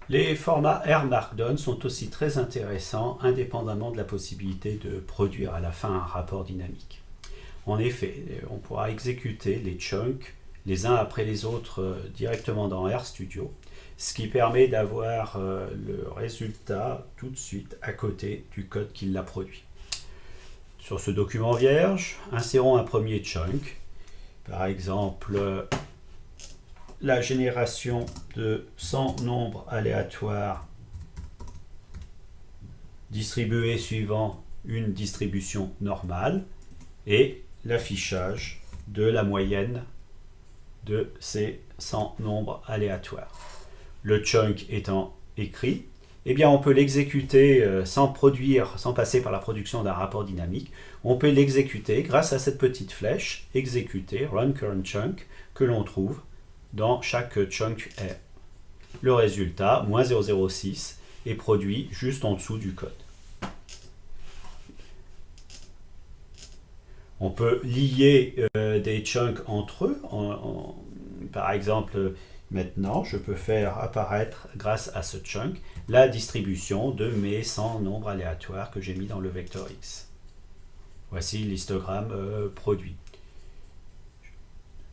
Les formats R Markdown sont aussi très intéressants, indépendamment de la possibilité de produire à la fin un rapport dynamique. En effet, on pourra exécuter les chunks les uns après les autres directement dans RStudio, ce qui permet d'avoir le résultat tout de suite à côté du code qui l'a produit. Sur ce document vierge, insérons un premier chunk, par exemple la génération de 100 nombres aléatoires distribués suivant une distribution normale et l'affichage de la moyenne de ces 100 nombres aléatoires. Le chunk étant écrit, eh bien on peut l'exécuter sans passer par la production d'un rapport dynamique. On peut l'exécuter grâce à cette petite flèche, exécuter, run current chunk, que l'on trouve dans chaque chunk R. Le résultat, moins 0,06, est produit juste en dessous du code. On peut lier des chunks entre eux. Par exemple, maintenant, je peux faire apparaître, grâce à ce chunk, la distribution de mes 100 nombres aléatoires que j'ai mis dans le vecteur X. Voici l'histogramme produit.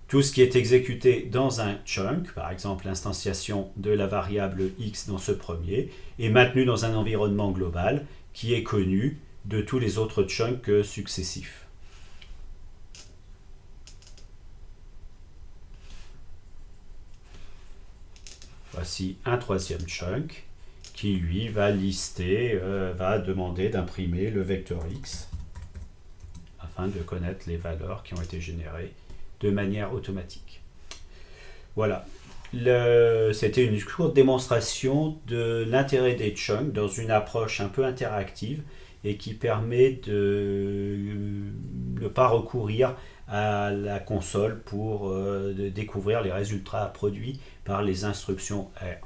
Tout ce qui est exécuté dans un chunk, par exemple l'instanciation de la variable X dans ce premier, est maintenu dans un environnement global qui est connu de tous les autres chunks successifs. Voici un troisième chunk qui, lui, va demander d'imprimer le vecteur X afin de connaître les valeurs qui ont été générées de manière automatique. Voilà. C'était une courte démonstration de l'intérêt des chunks dans une approche un peu interactive et qui permet de ne pas recourir à la console pour découvrir les résultats produits par les instructions R.